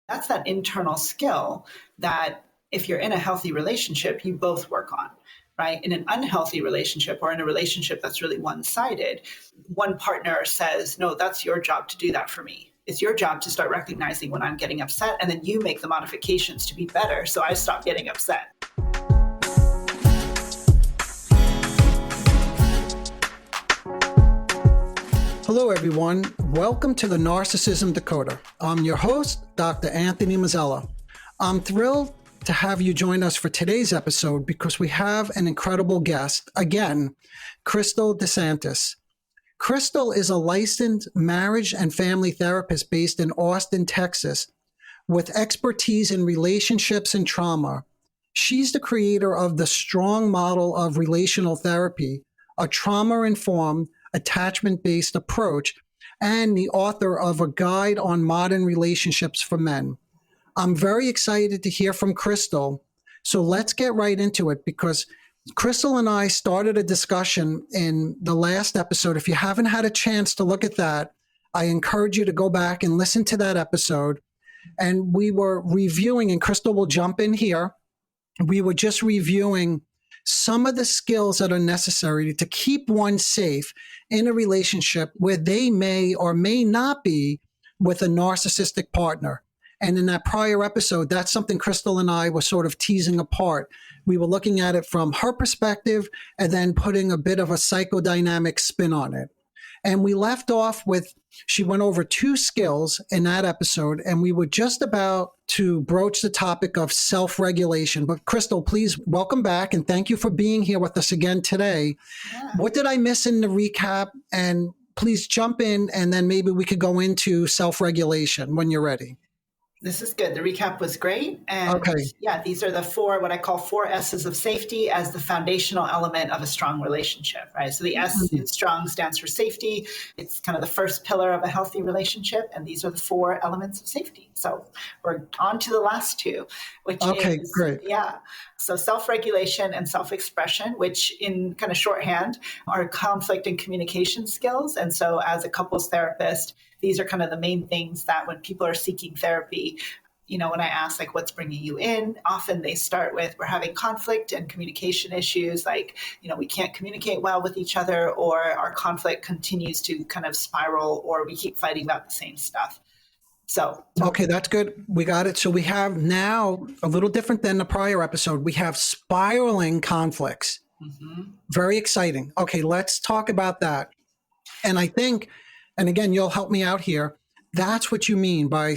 That's that internal skill that if you're in a healthy relationship, you both work on, right? In an unhealthy relationship or in a relationship that's really one-sided, one partner says, no, that's your job to do that for me. It's your job to start recognizing when I'm getting upset, and then you make the modifications to be better so I stop getting upset. Hello, everyone. Welcome to the Narcissism Decoder. I'm your host, Dr. Anthony Mazzella. I'm thrilled to have you join us for today's episode because we have an incredible guest, again, Kristal DeSantis. Kristal is a licensed marriage and family therapist based in Austin, Texas, with expertise in relationships and trauma. She's the creator of the strong model of relational therapy, a trauma-informed, attachment-based approach, and the author of a guide on modern relationships for men. I'm very excited to hear from Kristal. So let's get right into it because Kristal and I started a discussion in the last episode. If you haven't had a chance to look at that, I encourage you to go back and listen to that episode. And we were reviewing, and Kristal will jump in here. We were just reviewing some of the skills that are necessary to keep one safe in a relationship where they may or may not be with a narcissistic partner. And in that prior episode, that's something Kristal and I were sort of teasing apart. We were looking at it from her perspective and then putting a bit of a psychodynamic spin on it. And we left off with, she went over two skills in that episode, and we were just about to broach the topic of self-regulation. But Kristal, please welcome back, and thank you for being here with us again today. Yeah. What did I miss in the recap? And please jump in, and then maybe we could go into self-regulation when you're ready. This is good. The recap was great. And yeah, these are the what I call four S's of safety as the foundational element of a strong relationship, right? So the S in strong stands for safety. It's kind of the first pillar of a healthy relationship. And these are the four elements of safety. So we're on to the last two, which is, great. Yeah. So self-regulation and self-expression, which in kind of shorthand are conflict and communication skills. And so as a couples therapist, these are kind of the main things that when people are seeking therapy, you know, when I ask like, what's bringing you in, often they start with, we're having conflict and communication issues. Like, you know, we can't communicate well with each other, or our conflict continues to kind of spiral, or we keep fighting about the same stuff. So, okay, that's good. We got it. So we have now a little different than the prior episode. We have spiraling conflicts. Very exciting. Okay, let's talk about that. And I think, and again, you'll help me out here. That's what you mean by,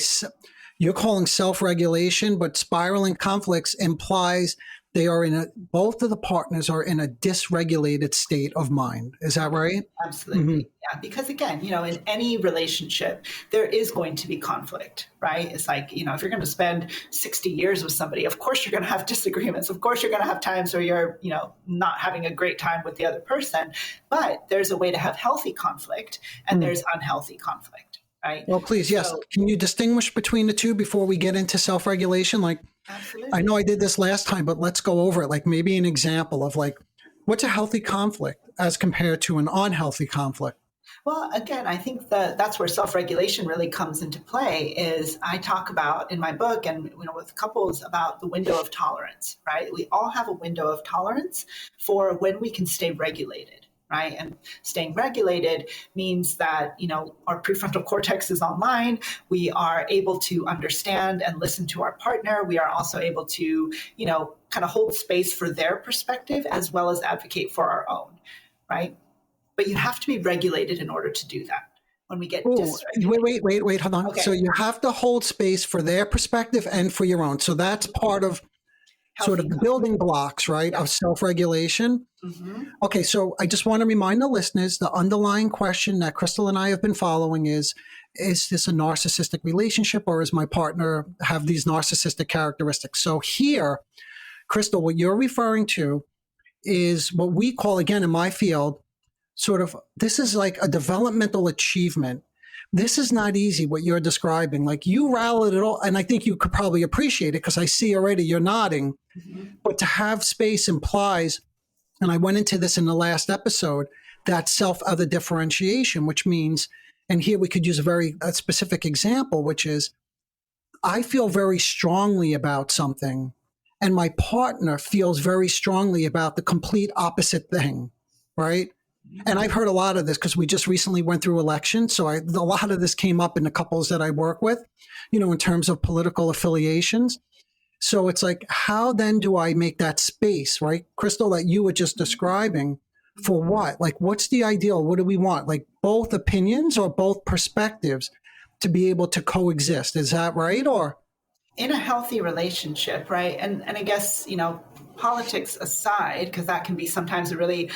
you're calling self-regulation, but spiraling conflicts implies they are both of the partners are in a dysregulated state of mind. Is that right? Absolutely. Yeah. Because again, you know, in any relationship, there is going to be conflict, right? It's like, you know, if you're going to spend 60 years with somebody, of course you're going to have disagreements. Of course you're going to have times where you're, you know, not having a great time with the other person, but there's a way to have healthy conflict and there's unhealthy conflict, right? Well, please, yes. Can you distinguish between the two before we get into self-regulation? Like, absolutely. I know I did this last time, but let's go over it. Like maybe an example of like, what's a healthy conflict as compared to an unhealthy conflict? Well, again, I think that's where self-regulation really comes into play. Is I talk about in my book and, you know, with couples about the window of tolerance, right? We all have a window of tolerance for when we can stay regulated. Right. And staying regulated means that, you know, our prefrontal cortex is online. We are able to understand and listen to our partner. We are also able to, you know, kind of hold space for their perspective as well as advocate for our own. Right. But you have to be regulated in order to do that. When we get dysregulated. Wait, hold on. Okay. So you have to hold space for their perspective and for your own. So that's part of sort of the building blocks, right, of self-regulation. Okay, so I just want to remind the listeners, the underlying question that Kristal and I have been following is this a narcissistic relationship, or is my partner have these narcissistic characteristics? So here, Kristal, what you're referring to is what we call, again, in my field, sort of, this is like a developmental achievement. This is not easy, what you're describing. Like you rallied it all, and I think you could probably appreciate it because I see already you're nodding. But to have space implies, and I went into this in the last episode, that self-other differentiation, which means, and here we could use a very specific example, which is I feel very strongly about something and my partner feels very strongly about the complete opposite thing, right? And I've heard a lot of this because we just recently went through elections. So a lot of this came up in the couples that I work with, in terms of political affiliations. So it's like, how then do I make that space, right? Kristal, that you were just describing for what? Like, what's the ideal? What do we want? Like both opinions or both perspectives to be able to coexist. Is that right? Or in a healthy relationship, right? And I guess, politics aside, because that can be sometimes a really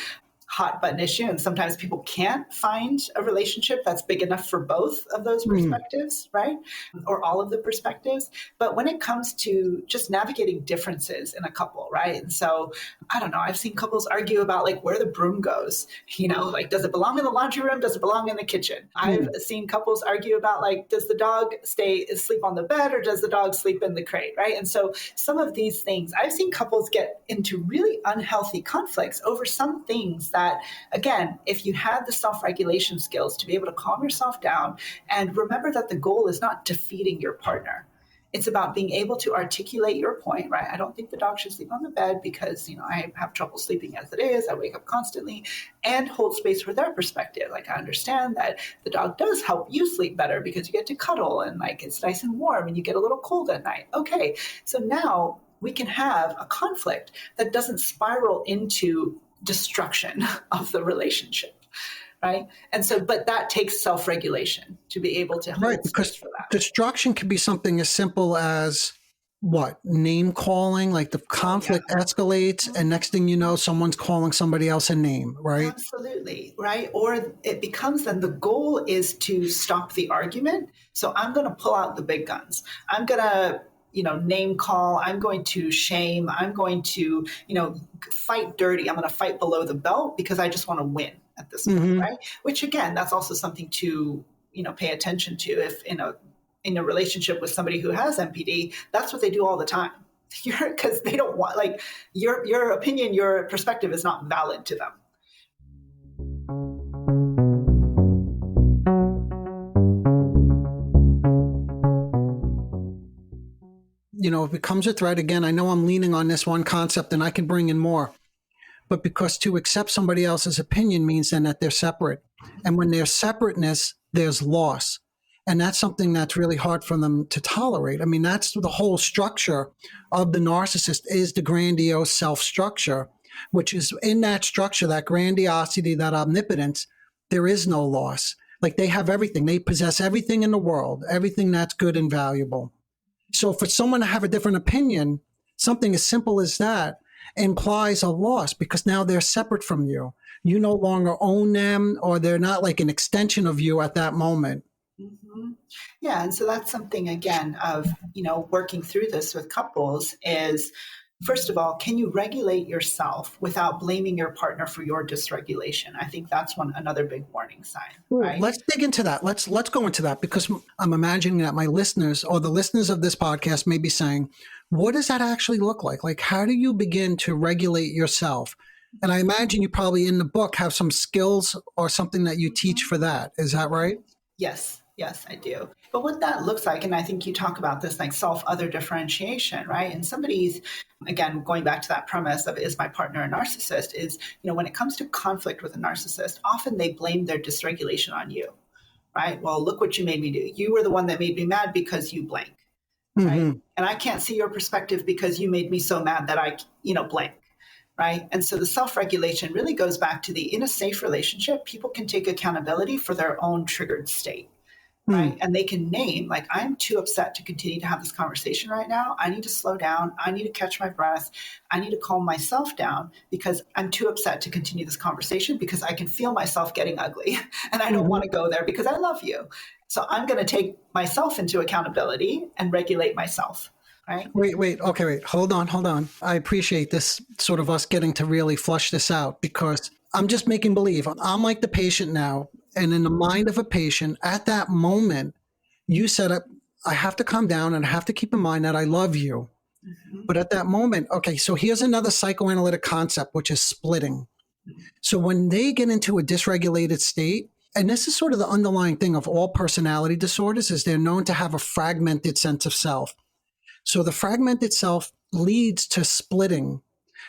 hot button issue, and sometimes people can't find a relationship that's big enough for both of those perspectives, right? Or all of the perspectives. But when it comes to just navigating differences in a couple, right? And so I don't know, I've seen couples argue about like where the broom goes, like does it belong in the laundry room? Does it belong in the kitchen? I've seen couples argue about like, does the dog sleep on the bed or does the dog sleep in the crate, right? And so some of these things, I've seen couples get into really unhealthy conflicts over some things that, again, if you had the self-regulation skills to be able to calm yourself down and remember that the goal is not defeating your partner. It's about being able to articulate your point, right? I don't think the dog should sleep on the bed because, I have trouble sleeping as it is. I wake up constantly, and hold space for their perspective. Like, I understand that the dog does help you sleep better because you get to cuddle and like it's nice and warm and you get a little cold at night. Okay. So now we can have a conflict that doesn't spiral into destruction of the relationship, right? And so, but that takes self-regulation to be able to hold space for that. Destruction can be something as simple as what? Name calling, like the conflict escalates, and next thing you know, someone's calling somebody else a name, right? Absolutely, right? Or it becomes then the goal is to stop the argument. So I'm going to pull out the big guns. I'm going to name call, I'm going to shame, I'm going to, fight dirty. I'm going to fight below the belt because I just want to win at this point, right? Which again, that's also something to, pay attention to if in a relationship with somebody who has MPD, that's what they do all the time. Because they don't want, like, your opinion, your perspective is not valid to them. It becomes a threat. Again, I know I'm leaning on this one concept and I can bring in more, but because to accept somebody else's opinion means then that they're separate. And when there's separateness, there's loss. And that's something that's really hard for them to tolerate. I mean, that's the whole structure of the narcissist, is the grandiose self-structure, which is in that structure, that grandiosity, that omnipotence, there is no loss. Like they have everything. They possess everything in the world, everything that's good and valuable. So for someone to have a different opinion, something as simple as that implies a loss because now they're separate from you. You no longer own them, or they're not like an extension of you at that moment. Mm-hmm. Yeah. And so that's something, again, of, working through this with couples is, first of all, can you regulate yourself without blaming your partner for your dysregulation? I think that's another big warning sign. Right? Let's dig into that. Let's go into that because I'm imagining that my listeners or the listeners of this podcast may be saying, what does that actually look like? Like, how do you begin to regulate yourself? And I imagine you probably in the book have some skills or something that you teach for that. Is that right? Yes, I do. But what that looks like, and I think you talk about this like self-other differentiation, right? And somebody's, again, going back to that premise of is my partner a narcissist, is, when it comes to conflict with a narcissist, often they blame their dysregulation on you, right? Well, look what you made me do. You were the one that made me mad because you blank, right? And I can't see your perspective because you made me so mad that I, blank. Right. And so the self-regulation really goes back to in a safe relationship, people can take accountability for their own triggered state. Right. And they can name, like, I'm too upset to continue to have this conversation right now. I need to slow down. I need to catch my breath. I need to calm myself down because I'm too upset to continue this conversation because I can feel myself getting ugly and I don't want to go there because I love you. So I'm going to take myself into accountability and regulate myself. Right? Wait. Hold on. I appreciate this sort of us getting to really flush this out because I'm just making believe. I'm like the patient now. And in the mind of a patient, at that moment, you said, I have to calm down and I have to keep in mind that I love you. But at that moment, okay, so here's another psychoanalytic concept, which is splitting. So when they get into a dysregulated state, and this is sort of the underlying thing of all personality disorders, is they're known to have a fragmented sense of self. So the fragmented self leads to splitting.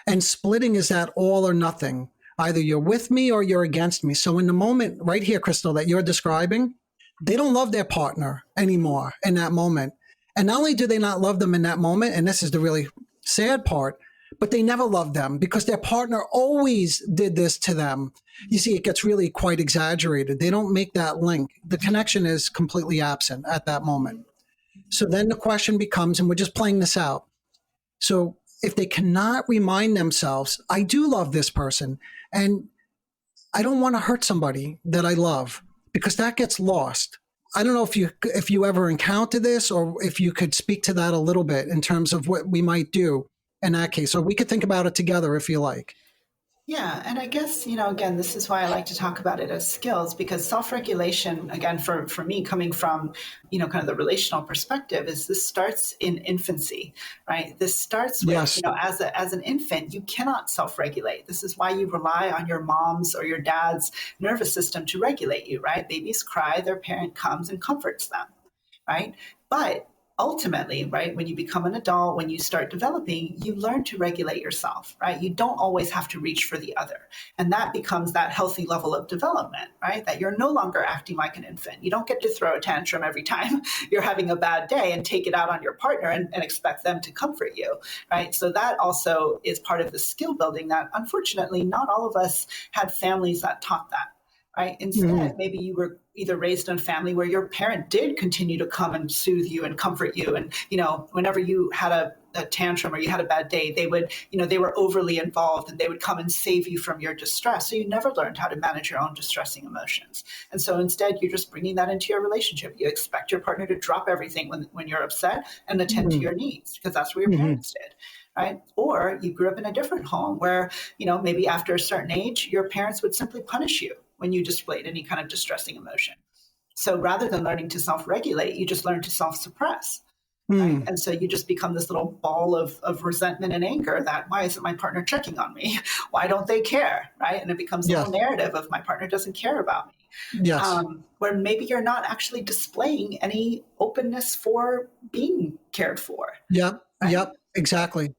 And splitting is that all or nothing. Either you're with me or you're against me. So in the moment right here, Kristal, that you're describing, they don't love their partner anymore in that moment. And not only do they not love them in that moment, and this is the really sad part, but they never loved them because their partner always did this to them. You see, it gets really quite exaggerated. They don't make that link. The connection is completely absent at that moment. So then the question becomes, and we're just playing this out. So if they cannot remind themselves, I do love this person, and I don't want to hurt somebody that I love, because that gets lost. I don't know if you ever encounter this, or if you could speak to that a little bit in terms of what we might do in that case. Or we could think about it together if you like. Yeah. And I guess, again, this is why I like to talk about it as skills, because self-regulation, again, for me, coming from, kind of the relational perspective, is this starts in infancy, right? This starts with, Yes. As an infant, you cannot self-regulate. This is why you rely on your mom's or your dad's nervous system to regulate you, right? Babies cry, their parent comes and comforts them, right? But ultimately, right, when you become an adult, when you start developing, you learn to regulate yourself, right? You don't always have to reach for the other. And that becomes that healthy level of development, right? That you're no longer acting like an infant. You don't get to throw a tantrum every time you're having a bad day and take it out on your partner and expect them to comfort you, right? So that also is part of the skill building that, unfortunately, not all of us had families that taught that. Right. Instead, maybe you were either raised in a family where your parent did continue to come and soothe you and comfort you. And, whenever you had a tantrum or you had a bad day, they would, they were overly involved and they would come and save you from your distress. So you never learned how to manage your own distressing emotions. And so instead, you're just bringing that into your relationship. You expect your partner to drop everything when you're upset and attend to your needs, because that's what your parents did. Right. Or you grew up in a different home where, maybe after a certain age, your parents would simply punish you when you displayed any kind of distressing emotion. So rather than learning to self-regulate, you just learn to self-suppress. Right? And so you just become this little ball of resentment and anger that, why isn't my partner checking on me? Why don't they care? Right. And it becomes a whole narrative of, my partner doesn't care about me. Yes. Where maybe you're not actually displaying any openness for being cared for. Yep. Right? Yep. Exactly.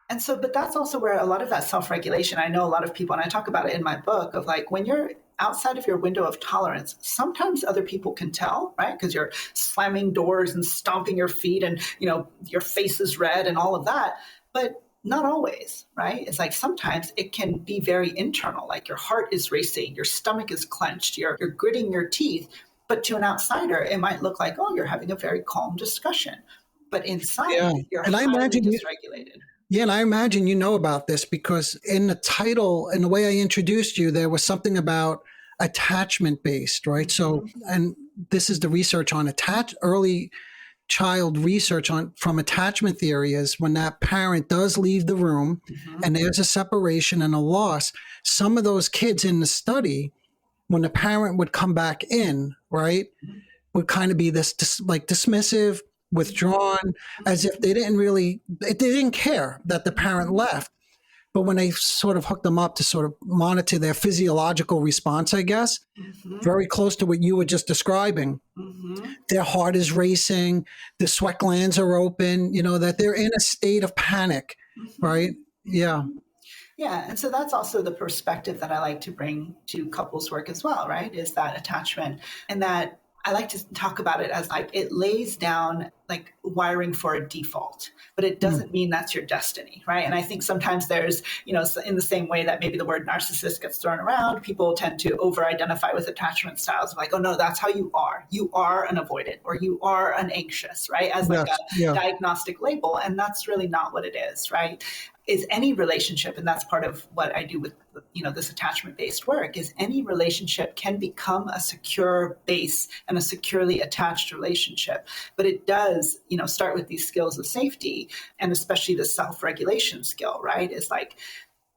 And so, but that's also where a lot of that self-regulation, I know a lot of people, and I talk about it in my book, of like, when you're outside of your window of tolerance, sometimes other people can tell, right? Because you're slamming doors and stomping your feet and, your face is red and all of that. But not always, right? It's like sometimes it can be very internal, like your heart is racing, your stomach is clenched, you're gritting your teeth. But to an outsider, it might look like, oh, you're having a very calm discussion. But inside, you're highly dysregulated. Yeah, and I imagine you know about this, because in the title and the way I introduced you, there was something about attachment based, right? So, and this is the research on early child research from attachment theory, is when that parent does leave the room and there's a separation and a loss, some of those kids in the study, when the parent would come back in, right, would kind of be this like dismissive, withdrawn, as if they didn't care that the parent left. But when they sort of hooked them up to sort of monitor their physiological response, I guess, very close to what you were just describing, their heart is racing, the sweat glands are open, that they're in a state of panic, right? Yeah. Yeah. And so that's also the perspective that I like to bring to couples work as well, right? Is that attachment, and that I like to talk about it as like it lays down like wiring for a default, but it doesn't mean that's your destiny, right? And I think sometimes there's, in the same way that maybe the word narcissist gets thrown around, people tend to over-identify with attachment styles, like, oh no, that's how you are. You are an avoidant, or you are an anxious, right? As like a diagnostic label. And that's really not what it is, right? Is any relationship, and that's part of what I do with, this attachment-based work, is any relationship can become a secure base and a securely attached relationship. But it does, start with these skills of safety, and especially the self-regulation skill, right? Is like,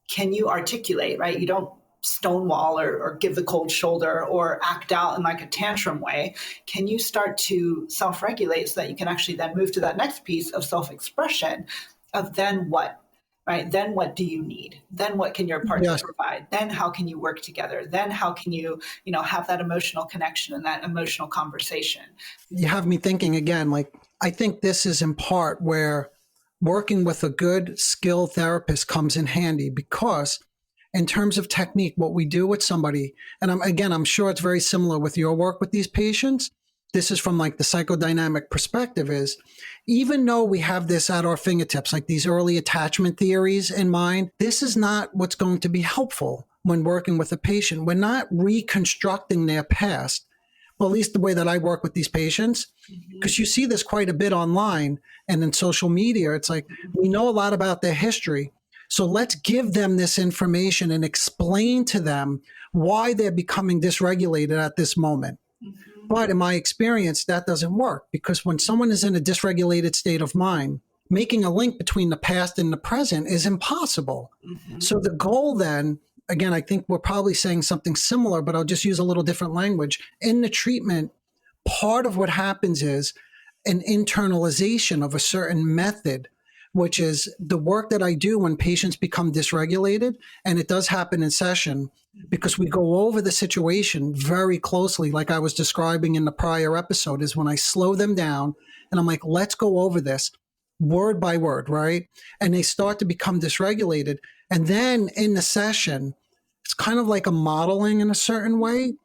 can you articulate, right? You don't stonewall or give the cold shoulder or act out in like a tantrum way? Can you start to self-regulate so that you can actually then move to that next piece of self-expression of then what? Right? Then what do you need? Then what can your partner provide? Then how can you work together? Then how can you, have that emotional connection and that emotional conversation? You have me thinking again, like, I think this is in part where working with a good skilled therapist comes in handy, because in terms of technique, what we do with somebody, and I'm sure it's very similar with your work with these patients. This is from like the psychodynamic perspective, is even though we have this at our fingertips, like these early attachment theories in mind, this is not what's going to be helpful when working with a patient. We're not reconstructing their past. Well, at least the way that I work with these patients, because you see this quite a bit online and in social media. It's like, we know a lot about their history. So let's give them this information and explain to them why they're becoming dysregulated at this moment. But in my experience, that doesn't work, because when someone is in a dysregulated state of mind, making a link between the past and the present is impossible. So the goal then, again, I think we're probably saying something similar, but I'll just use a little different language. In the treatment, part of what happens is an internalization of a certain method, which is the work that I do when patients become dysregulated. And it does happen in session, because we go over the situation very closely, like I was describing in the prior episode, is when I slow them down and I'm like, let's go over this word by word, right? And they start to become dysregulated. And then in the session, it's kind of like a modeling in a certain way,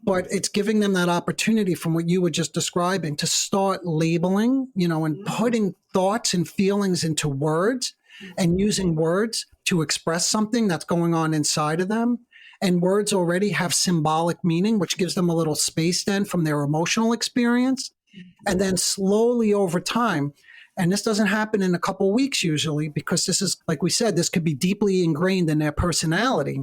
but it's giving them that opportunity from what you were just describing to start labeling, and putting thoughts and feelings into words and using words to express something that's going on inside of them. And words already have symbolic meaning, which gives them a little space then from their emotional experience. And then slowly over time, and this doesn't happen in a couple of weeks usually, because this is, like we said, this could be deeply ingrained in their personality.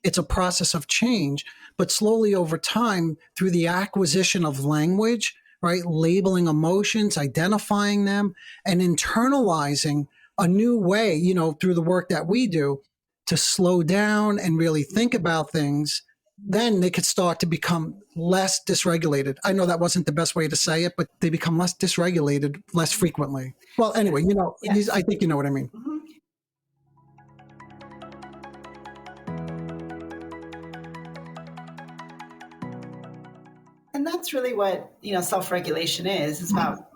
It's a process of change, but slowly over time, through the acquisition of language, right, labeling emotions, identifying them, and internalizing a new way, through the work that we do, to slow down and really think about things, then they could start to become less dysregulated. I know that wasn't the best way to say it, but they become less dysregulated less frequently. Well, anyway, Yes. I think you know what I mean. And that's really what, self-regulation is about,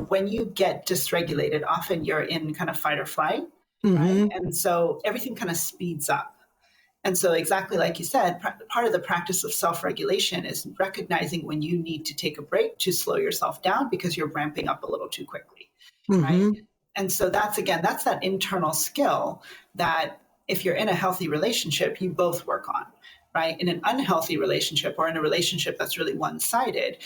when you get dysregulated, often you're in kind of fight or flight, right? And so everything kind of speeds up. And so exactly like you said, part of the practice of self-regulation is recognizing when you need to take a break to slow yourself down because you're ramping up a little too quickly, right? And so that's that internal skill that if you're in a healthy relationship, you both work on, right? In an unhealthy relationship or in a relationship that's really one-sided,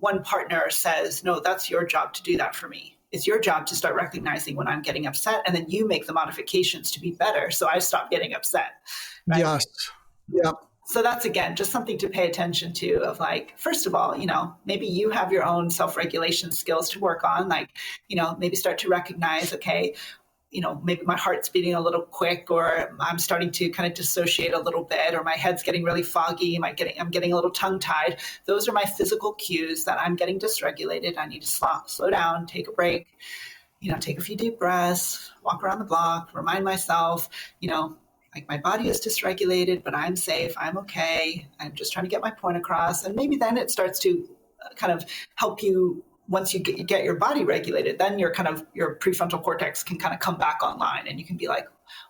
one partner says, no, that's your job to do that for me. It's your job to start recognizing when I'm getting upset, and then you make the modifications to be better so I stop getting upset. Right? Yes. Yep. So that's, again, just something to pay attention to of like, first of all, maybe you have your own self-regulation skills to work on, like, maybe start to recognize, okay, maybe my heart's beating a little quick, or I'm starting to kind of dissociate a little bit, or my head's getting really foggy. I'm getting a little tongue tied. Those are my physical cues that I'm getting dysregulated. I need to slow down, take a break, take a few deep breaths, walk around the block, remind myself, like my body is dysregulated, but I'm safe. I'm okay. I'm just trying to get my point across. And maybe then it starts to kind of help you. Once you get your body regulated, then your prefrontal cortex can kind of come back online, and you can be like,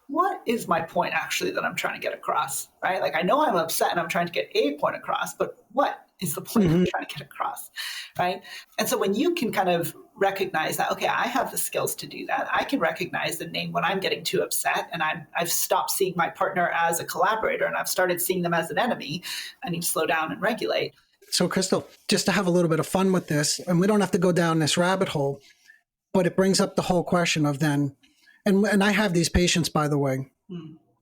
what is my point actually that I'm trying to get across, right? Like, I know I'm upset and I'm trying to get a point across, but what is the point I'm trying to get across, right? And so when you can kind of recognize that, okay, I have the skills to do that. I can recognize and name when I'm getting too upset, and I've stopped seeing my partner as a collaborator and I've started seeing them as an enemy. I need to slow down and regulate. So, Kristal, just to have a little bit of fun with this, and we don't have to go down this rabbit hole, but it brings up the whole question of then, and I have these patients, by the way,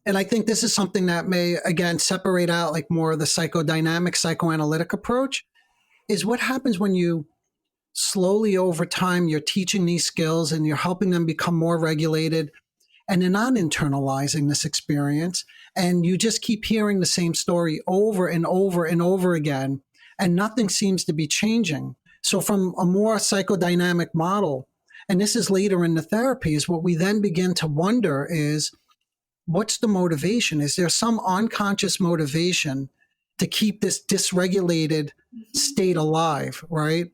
and I think this is something that may, again, separate out like more of the psychodynamic, psychoanalytic approach, is what happens when you slowly over time, you're teaching these skills and you're helping them become more regulated. and they're not internalizing this experience. And you just keep hearing the same story over and over and over again, and nothing seems to be changing. So from a more psychodynamic model, and this is later in the therapy, is what we then begin to wonder is, what's the motivation? Is there some unconscious motivation to keep this dysregulated state alive, right?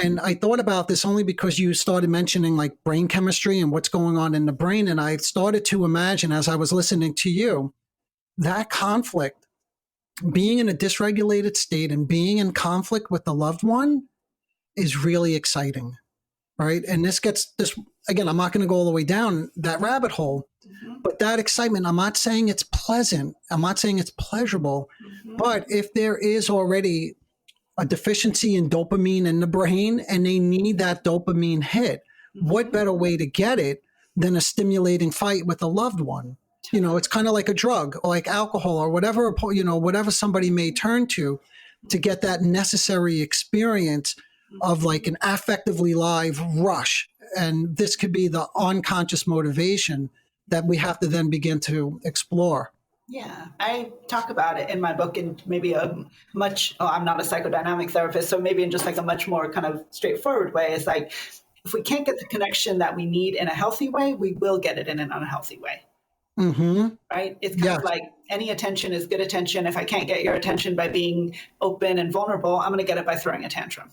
And I thought about this only because you started mentioning like brain chemistry and what's going on in the brain. And I started to imagine as I was listening to you, that conflict, being in a dysregulated state and being in conflict with the loved one is really exciting, right? And this, again, I'm not going to go all the way down that rabbit hole, but that excitement, I'm not saying it's pleasant. I'm not saying it's pleasurable, but if there is already a deficiency in dopamine in the brain and they need that dopamine hit, what better way to get it than a stimulating fight with a loved one? You know, it's kind of like a drug or like alcohol or whatever, you know, whatever somebody may turn to get that necessary experience of like an affectively live rush. And this could be the unconscious motivation that we have to then begin to explore. Yeah, I talk about it in my book in maybe I'm not a psychodynamic therapist, so maybe in just like a much more kind of straightforward way. It's like, if we can't get the connection that we need in a healthy way, we will get it in an unhealthy way. Right? It's kind of like any attention is good attention. If I can't get your attention by being open and vulnerable, I'm going to get it by throwing a tantrum.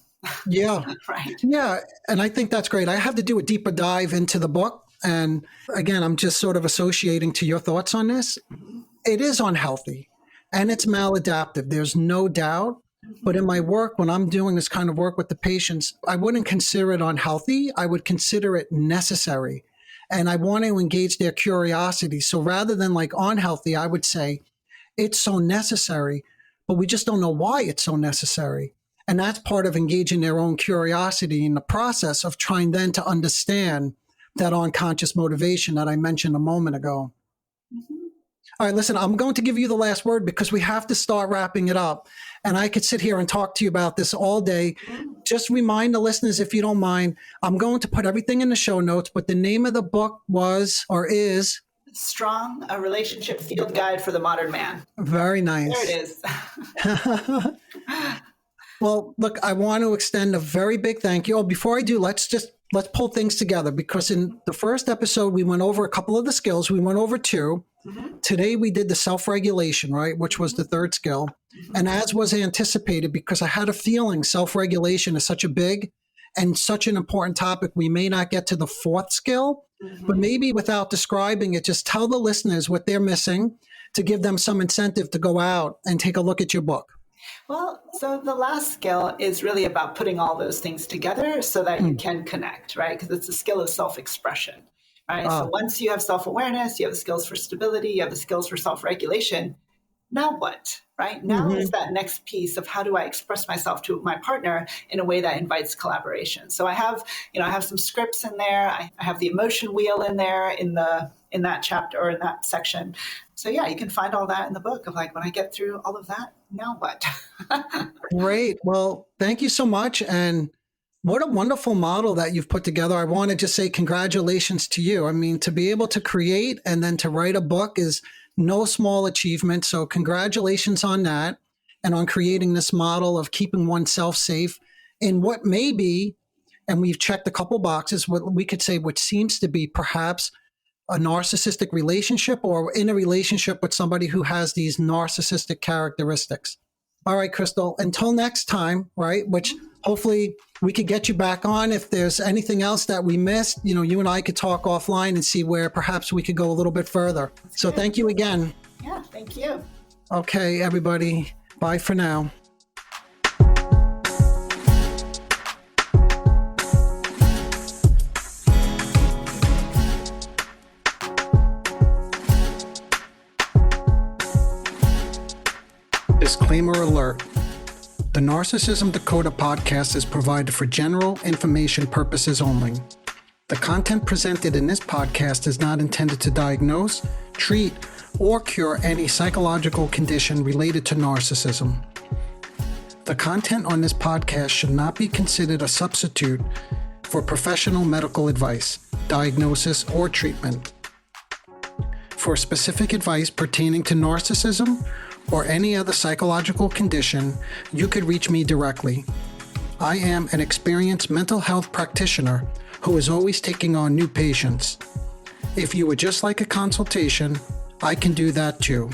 Yeah. Right. Yeah. And I think that's great. I have to do a deeper dive into the book. And again, I'm just sort of associating to your thoughts on this. It is unhealthy and it's maladaptive. There's no doubt. But in my work, when I'm doing this kind of work with the patients, I wouldn't consider it unhealthy. I would consider it necessary. And I want to engage their curiosity. So rather than like unhealthy, I would say it's so necessary, but we just don't know why it's so necessary. And that's part of engaging their own curiosity in the process of trying then to understand that unconscious motivation that I mentioned a moment ago. All right, listen, I'm going to give you the last word because we have to start wrapping it up. And I could sit here and talk to you about this all day. Just remind the listeners, if you don't mind, I'm going to put everything in the show notes, but the name of the book is Strong, a Relationship Field Guide for the Modern Man. Very nice. There it is. Well, look, I want to extend a very big thank you. Oh, before I do, let's pull things together, because in the first episode, we went over a couple of the skills. We went over two. Today, we did the self-regulation, right, which was the third skill. And as was anticipated, because I had a feeling self-regulation is such a big and such an important topic, we may not get to the fourth skill, but maybe without describing it, just tell the listeners what they're missing to give them some incentive to go out and take a look at your book. Well, so the last skill is really about putting all those things together so that you can connect, right? Because it's a skill of self-expression, right? So once you have self-awareness, you have the skills for stability, you have the skills for self-regulation. Now what, right? Now is that next piece of how do I express myself to my partner in a way that invites collaboration. So I have some scripts in there. I have the emotion wheel in there in that chapter or in that section. So yeah, you can find all that in the book of like, when I get through all of that, now what? Great. Well, thank you so much. And what a wonderful model that you've put together. I want to just say congratulations to you. I mean, to be able to create and then to write a book is no small achievement. So congratulations on that and on creating this model of keeping oneself safe in what may be, and we've checked a couple boxes, what we could say, what seems to be perhaps a narcissistic relationship or in a relationship with somebody who has these narcissistic characteristics. All right, Kristal, until next time, right, which hopefully we could get you back on. If there's anything else that we missed, you and I could talk offline and see where perhaps we could go a little bit further. So thank you again. Yeah, thank you. Okay, everybody. Bye for now. Disclaimer alert. The Narcissism Decoder podcast is provided for general information purposes only. The content presented in this podcast is not intended to diagnose, treat, or cure any psychological condition related to narcissism. The content on this podcast should not be considered a substitute for professional medical advice, diagnosis, or treatment. for specific advice pertaining to narcissism or any other psychological condition, you could reach me directly. I am an experienced mental health practitioner who is always taking on new patients. If you would just like a consultation, I can do that too.